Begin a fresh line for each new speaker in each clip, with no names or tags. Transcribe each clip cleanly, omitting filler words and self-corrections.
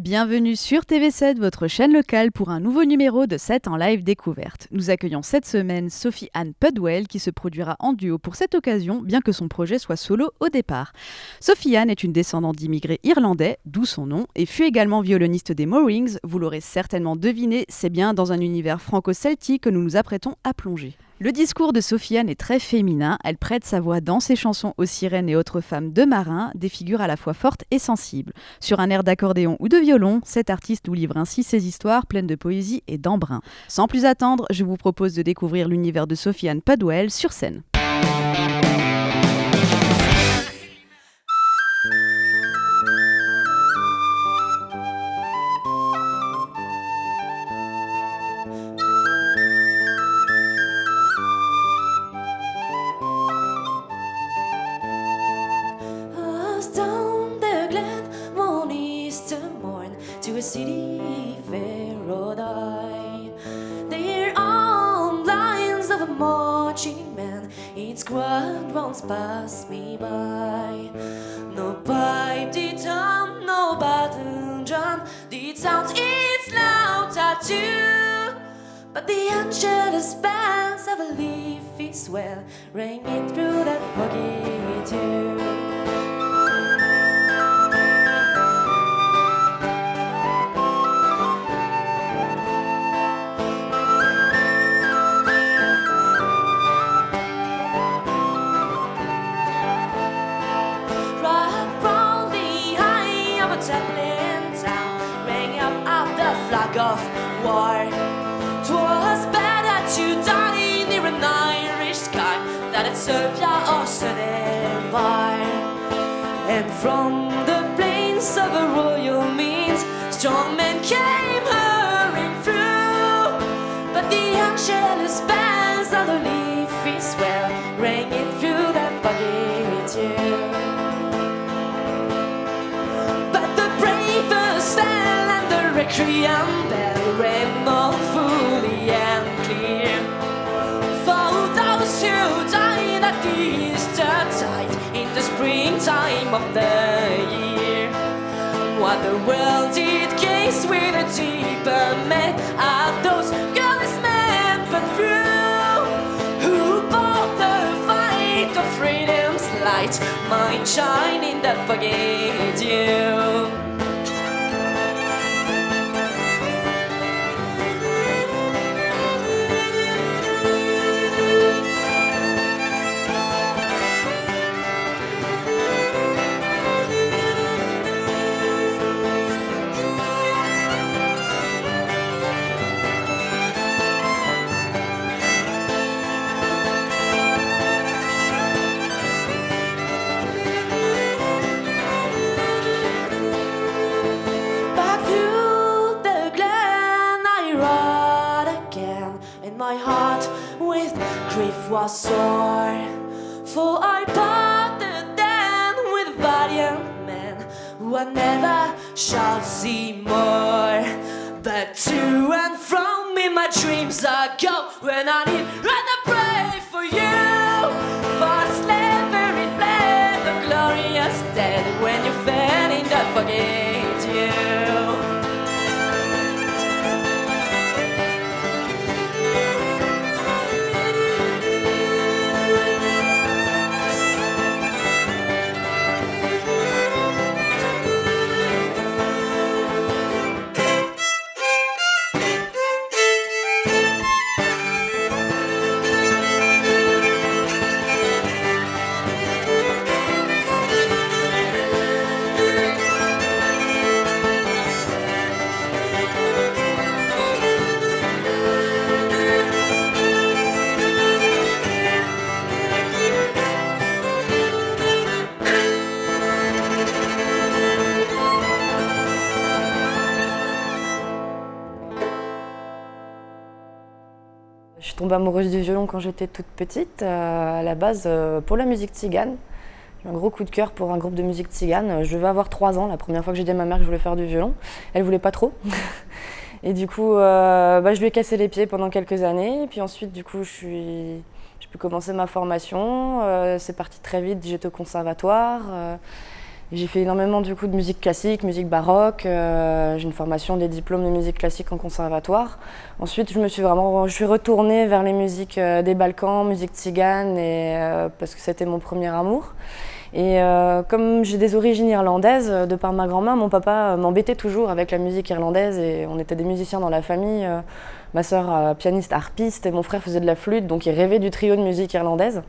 Bienvenue sur TV7, votre chaîne locale, pour un nouveau numéro de 7 en live découverte. Nous accueillons cette semaine Sophie-Anne Pudwell qui se produira en duo pour cette occasion, bien que son projet soit solo au départ. Sophie-Anne est une descendante d'immigrés irlandais, d'où son nom, et fut également violoniste des Moorings. Vous l'aurez certainement deviné, c'est bien dans un univers franco-celtique que nous nous apprêtons à plonger. Le discours de Sophie-Anne est très féminin, elle prête sa voix dans ses chansons aux sirènes et autres femmes de marins, des figures à la fois fortes et sensibles. Sur un air d'accordéon ou de violon, cet artiste nous livre ainsi ses histoires pleines de poésie et d'embrun. Sans plus attendre, je vous propose de découvrir l'univers de Sophie-Anne Pudwell sur scène.
To a city fair rode I. There on lines of a marching man, its squad runs past me by. No pipe did hum, no battle drum did sound its loud tattoo. But the angelus bells of a leafy swell rang it through that foggy too. Of war, 'twas better to die near an Irish sky than at Serbia or Sarajevo. And from the plains of a royal means, strong men came hurrying through. But the angelus bells of the leafy swell rang it through that foggy too. But the bravest fell and the requiem rang mournfully and clear for those who died at the Easter tide in the springtime of the year. While the world did gaze with a deeper met at those girlish men but few who bought the fight of freedom's light might shine in that foggy dew. Grief was sore, for I parted then with valiant men who I never shall see more. But to and from in my dreams I go when I need and I pray for you. For slavery fled the glorious dead when you fell in that foggy dew.
Je suis tombée amoureuse du violon quand j'étais toute petite, à la base pour la musique tzigane. J'ai eu un gros coup de cœur pour un groupe de musique tzigane. Je devais avoir 3 ans, la première fois que j'ai dit à ma mère que je voulais faire du violon. Elle voulait pas trop. Et du coup, je lui ai cassé les pieds pendant quelques années. Et puis ensuite, du coup, j'ai pu commencer ma formation. C'est parti très vite, j'étais au conservatoire. J'ai fait énormément du coup de musique classique, musique baroque. J'ai une formation des diplômes de musique classique en conservatoire. Ensuite, je suis retournée vers les musiques des Balkans, musique tzigane, parce que c'était mon premier amour. Et comme j'ai des origines irlandaises, de par ma grand-mère, mon papa m'embêtait toujours avec la musique irlandaise et on était des musiciens dans la famille. Ma sœur pianiste harpiste et mon frère faisait de la flûte, donc il rêvait du trio de musique irlandaise.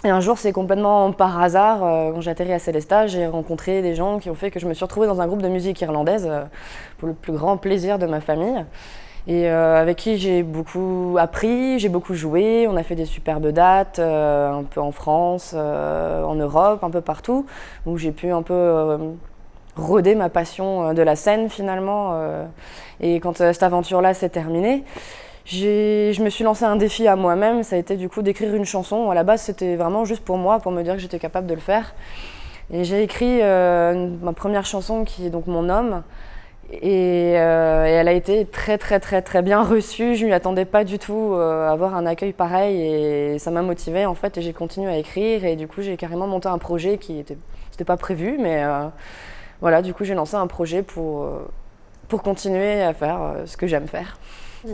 Et un jour, c'est complètement par hasard, quand j'ai atterri à Célestat, j'ai rencontré des gens qui ont fait que je me suis retrouvée dans un groupe de musique irlandaise pour le plus grand plaisir de ma famille. Et avec qui j'ai beaucoup appris, j'ai beaucoup joué, on a fait des superbes dates, un peu en France, en Europe, un peu partout, où j'ai pu un peu rôder ma passion de la scène finalement. Et quand cette aventure-là s'est terminée, je me suis lancé un défi à moi-même, ça a été du coup d'écrire une chanson. À la base, c'était vraiment juste pour moi, pour me dire que j'étais capable de le faire. Et j'ai écrit ma première chanson qui est donc Mon homme. Et elle a été très très très très bien reçue. Je m'y attendais pas du tout à avoir un accueil pareil et ça m'a motivée en fait. Et j'ai continué à écrire et du coup j'ai carrément monté un projet c'était pas prévu, mais voilà, du coup j'ai lancé un projet pour continuer à faire ce que j'aime faire.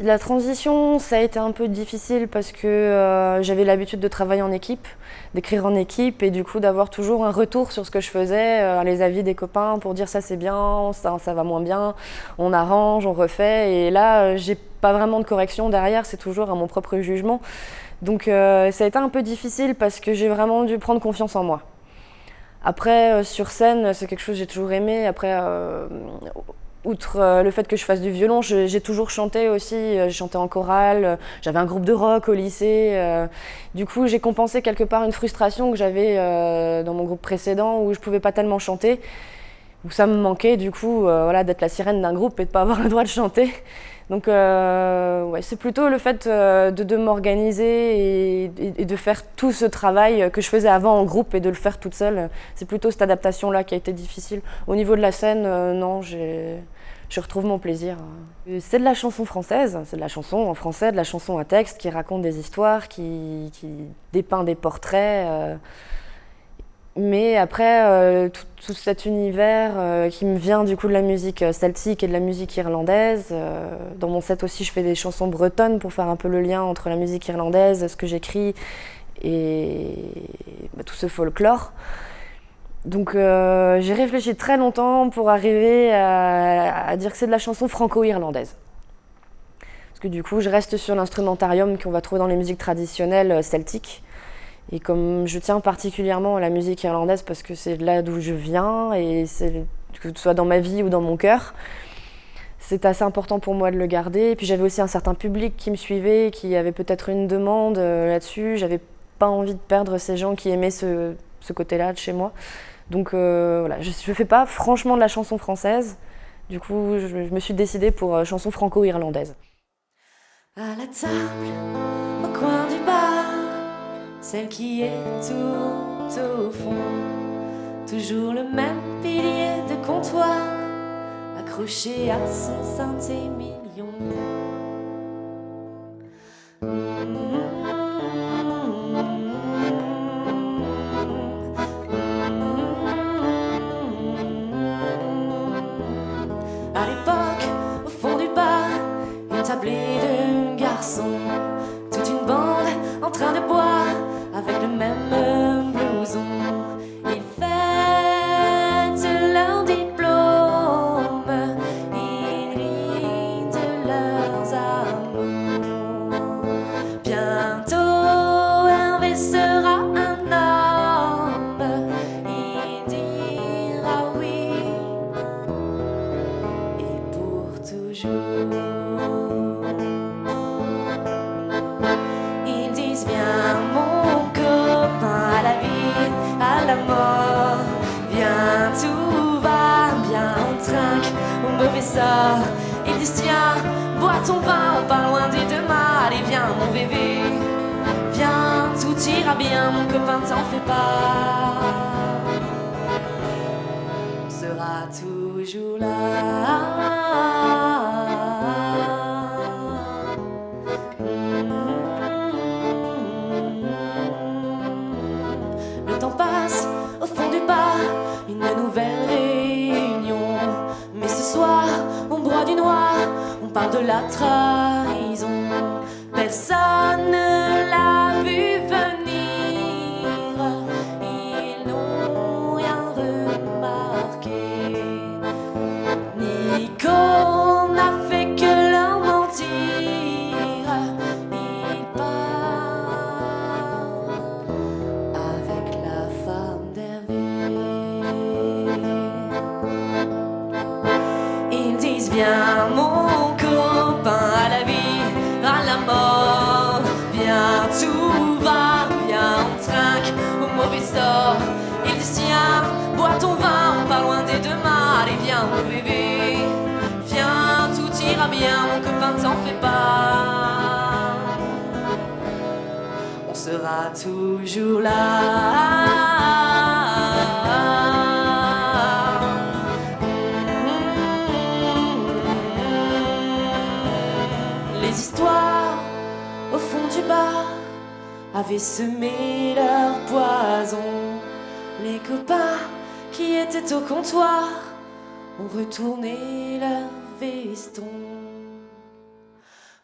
La transition, ça a été un peu difficile parce que j'avais l'habitude de travailler en équipe, d'écrire en équipe et du coup d'avoir toujours un retour sur ce que je faisais, les avis des copains pour dire ça c'est bien, ça va moins bien, on arrange, on refait. Et là, j'ai pas vraiment de correction derrière, c'est toujours à mon propre jugement. Donc ça a été un peu difficile parce que j'ai vraiment dû prendre confiance en moi. Après, sur scène, c'est quelque chose que j'ai toujours aimé. Après, outre le fait que je fasse du violon, j'ai toujours chanté aussi, j'ai chanté en chorale, j'avais un groupe de rock au lycée. Du coup, j'ai compensé quelque part une frustration que j'avais dans mon groupe précédent où je pouvais pas tellement chanter, où ça me manquait du coup voilà, d'être la sirène d'un groupe et de pas avoir le droit de chanter. Donc ouais, c'est plutôt le fait de m'organiser et de faire tout ce travail que je faisais avant en groupe et de le faire toute seule. C'est plutôt cette adaptation-là qui a été difficile. Au niveau de la scène, non, je retrouve mon plaisir. C'est de la chanson française, c'est de la chanson en français, de la chanson à texte qui raconte des histoires, qui dépeint des portraits. Mais après, tout cet univers qui me vient du coup de la musique celtique et de la musique irlandaise. Dans mon set aussi, je fais des chansons bretonnes pour faire un peu le lien entre la musique irlandaise, ce que j'écris et tout ce folklore. Donc j'ai réfléchi très longtemps pour arriver à dire que c'est de la chanson franco-irlandaise. Parce que du coup, je reste sur l'instrumentarium qu'on va trouver dans les musiques traditionnelles celtiques. Et comme je tiens particulièrement à la musique irlandaise parce que c'est là d'où je viens et que ce soit dans ma vie ou dans mon cœur, c'est assez important pour moi de le garder. Et puis j'avais aussi un certain public qui me suivait, qui avait peut-être une demande là-dessus. J'avais pas envie de perdre ces gens qui aimaient ce côté-là de chez moi. Donc voilà, je fais pas franchement de la chanson française. Du coup, je me suis décidée pour chanson franco-irlandaise.
À la table, au coin du bar, celle qui est tout au fond, toujours le même pilier de comptoir, accroché à son Saint-Émilion. À l'époque, au fond du bar, une tablée de garçons, toute une bande en train de boire avec le même blouson. Ils fêtent leur diplôme, ils rient de leurs amours. Bientôt Hervé sera un homme, il dira oui, et pour toujours. Ils disent viens mon copain, à la vie, à la mort. Viens, tout va bien, on trinque au mauvais sort. Ils disent tiens, bois ton vin, pas loin des deux mâts. Allez viens mon bébé, viens, tout ira bien mon copain, t'en fais pas. On sera toujours là. Le temps passe au fond du bar, une parle de la trahison. Personne ne l'a vu venir. Ils n'ont rien remarqué. Ni qu'on n'a fait que leur mentir. Ils parlent avec la femme d'Hervé. Ils disent viens mon copain, à la vie, à la mort. Viens, tout va bien, on trinque au mauvais sort. Ils disent tiens, bois ton vin, pas loin des deux mains. Allez viens mon bébé, viens, tout ira bien, mon copain, t'en fais pas. On sera toujours là. Les histoires au fond du bar avaient semé leur poison. Les copains qui étaient au comptoir ont retourné leur veston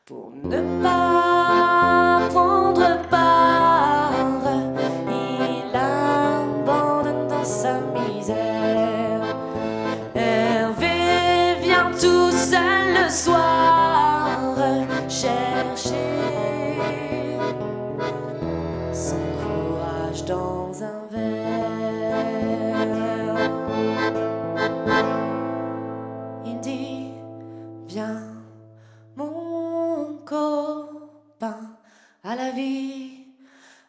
pour ne pas prendre part. Il abandonne dans sa misère. Hervé vient tout seul le soir chercher son courage dans un verre. Il dit viens mon copain, à la vie,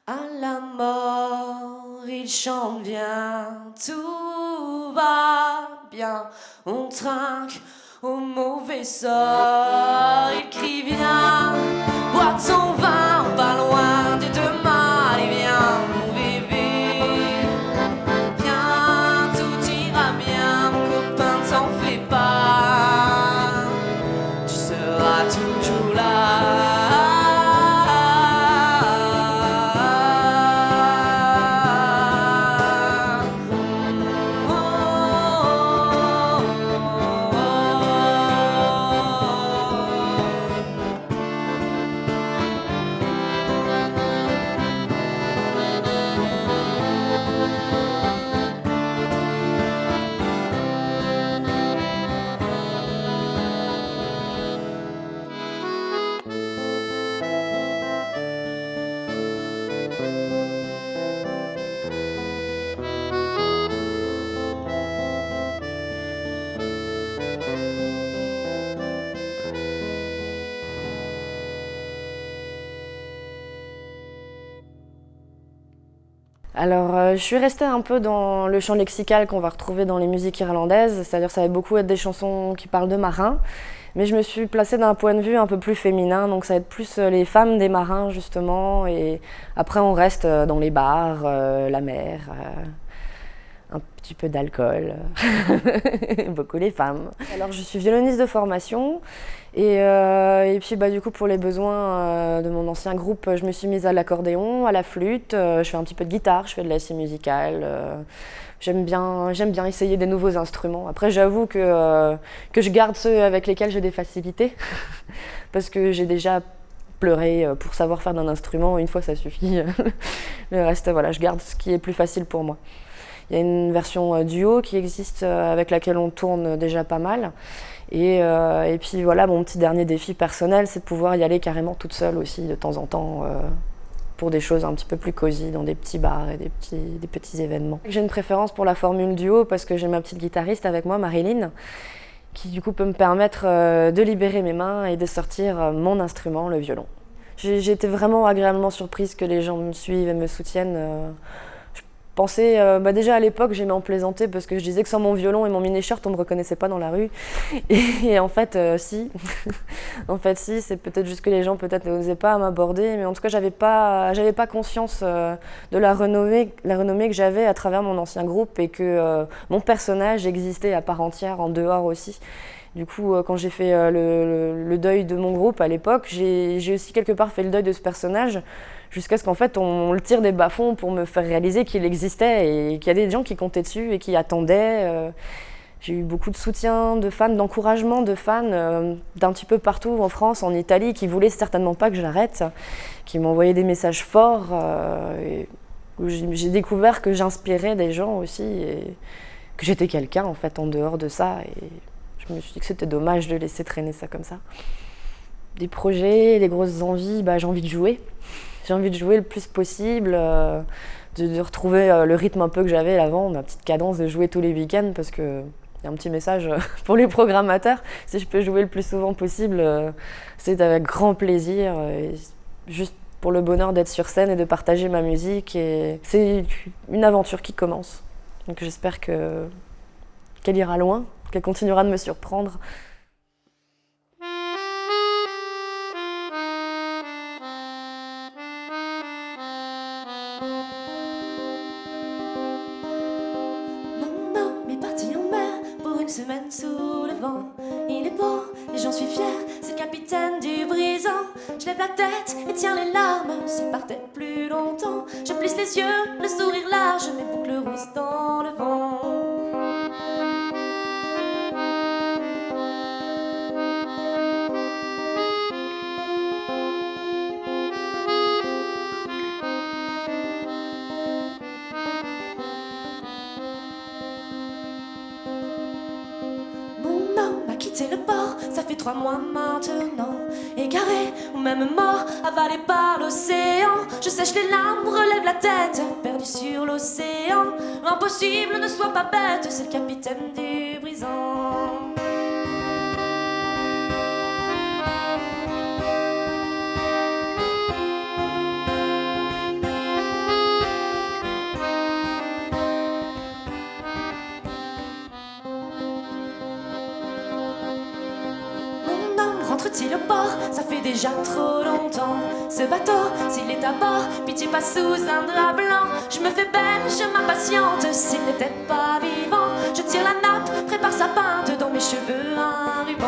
à la mort. Il chante bien, tout va bien, on trinque au mauvais sort. Il crie viens, bois ton vin, pas loin des deux mains. Allez viens mon bébé, viens, tout ira bien, mon copain, t'en fais pas. Tu seras toujours là.
Alors, je suis restée un peu dans le champ lexical qu'on va retrouver dans les musiques irlandaises, c'est-à-dire ça va beaucoup être des chansons qui parlent de marins, mais je me suis placée d'un point de vue un peu plus féminin, donc ça va être plus les femmes des marins justement, et après on reste dans les bars, la mer, un petit peu d'alcool, beaucoup les femmes. Alors je suis violoniste de formation, et puis du coup pour les besoins de mon ancien groupe, je me suis mise à l'accordéon, à la flûte, je fais un petit peu de guitare, je fais de la scie musicale. J'aime bien essayer des nouveaux instruments. Après j'avoue que je garde ceux avec lesquels j'ai des facilités, parce que j'ai déjà pleuré pour savoir faire d'un instrument, une fois ça suffit. Le reste, voilà, je garde ce qui est plus facile pour moi. Il y a une version duo qui existe avec laquelle on tourne déjà pas mal. Et puis voilà, mon petit dernier défi personnel, c'est de pouvoir y aller carrément toute seule aussi de temps en temps pour des choses un petit peu plus cosy dans des petits bars et des petits événements. J'ai une préférence pour la formule duo parce que j'ai ma petite guitariste avec moi, Marilyn, qui du coup peut me permettre de libérer mes mains et de sortir mon instrument, le violon. J'ai été vraiment agréablement surprise que les gens me suivent et me soutiennent. Je pensais, déjà à l'époque, j'aimais en plaisanter parce que je disais que sans mon violon et mon mini-shirt, on ne me reconnaissait pas dans la rue. Et en fait, si. En fait, si, c'est peut-être juste que les gens n'osaient pas m'aborder. Mais en tout cas, j'avais pas conscience de la renommée que j'avais à travers mon ancien groupe et que mon personnage existait à part entière en dehors aussi. Du coup, quand j'ai fait le deuil de mon groupe à l'époque, j'ai aussi quelque part fait le deuil de ce personnage jusqu'à ce qu'en fait on le tire des bas-fonds pour me faire réaliser qu'il existait et qu'il y a des gens qui comptaient dessus et qui attendaient. J'ai eu beaucoup de soutien de fans, d'encouragement de fans d'un petit peu partout en France, en Italie, qui voulaient certainement pas que je l'arrête, qui m'envoyaient des messages forts, et où j'ai découvert que j'inspirais des gens aussi, et que j'étais quelqu'un en fait en dehors de ça. Et je me suis dit que c'était dommage de laisser traîner ça comme ça. Des projets, des grosses envies, j'ai envie de jouer. J'ai envie de jouer le plus possible, de retrouver le rythme un peu que j'avais avant, ma petite cadence de jouer tous les week-ends, parce que y a un petit message pour les programmateurs. Si je peux jouer le plus souvent possible, c'est avec grand plaisir. Et juste pour le bonheur d'être sur scène et de partager ma musique. Et c'est une aventure qui commence. Donc j'espère qu'elle ira loin, qu'elle continuera de me surprendre.
Mon homme est parti en mer pour une semaine sous le vent. Il est beau et j'en suis fière, c'est le capitaine du brisant. Je lève la tête et tiens les larmes, s'il partait plus longtemps. Je plisse les yeux, le sourire large, mes boucles rousses dans le vent. Mon homme a quitté le port, ça fait 3 mois maintenant. Égaré ou même mort, avalé par l'océan. Je sèche les larmes, relève la tête, perdu sur l'océan. Impossible, ne sois pas bête, c'est le capitaine du brisant. Rentre-t-il au port? Ça fait déjà trop longtemps. Ce bateau, s'il est à bord, pitié pas sous un drap blanc. Je me fais belle, je m'impatiente. S'il n'était pas vivant, je tire la nappe, prépare sa pinte, dans mes cheveux un ruban.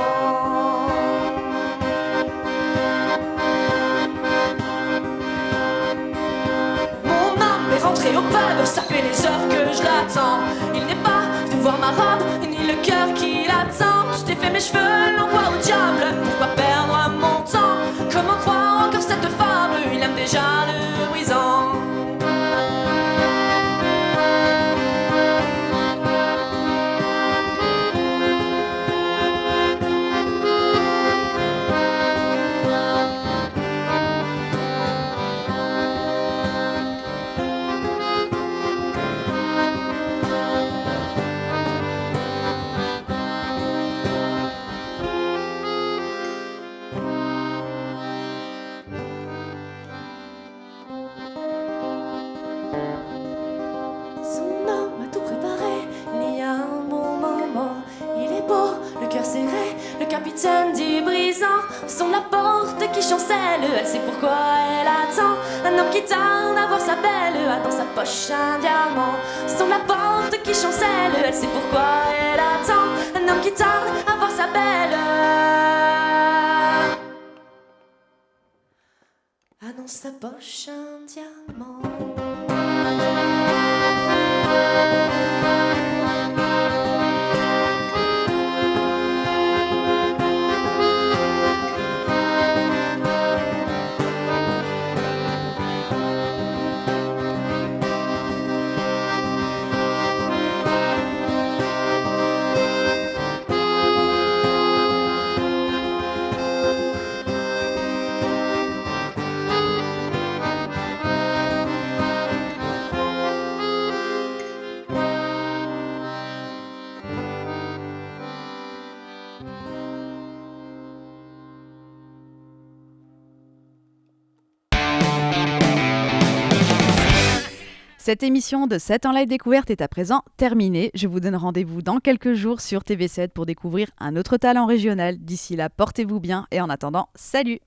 Mon âme est rentrée au pub, ça fait des heures que je l'attends. Il n'est pas venu voir ma robe, ni le cœur qui l'attend. Je défais mes cheveux, l'envoie au diable. Pourquoi perdre mon temps? Comment croire encore cette fable? Il aime déjà le brisant. Capitaine du brisant, son la porte qui chancelle, elle sait pourquoi elle attend. Un homme qui tarde à voir sa belle, a dans sa poche un diamant. Son la porte qui chancelle, elle sait pourquoi elle attend. Un homme qui tarde à voir sa belle, a dans sa poche un diamant.
Cette émission de 7 en live découverte est à présent terminée. Je vous donne rendez-vous dans quelques jours sur TV7 pour découvrir un autre talent régional. D'ici là, portez-vous bien et en attendant, salut!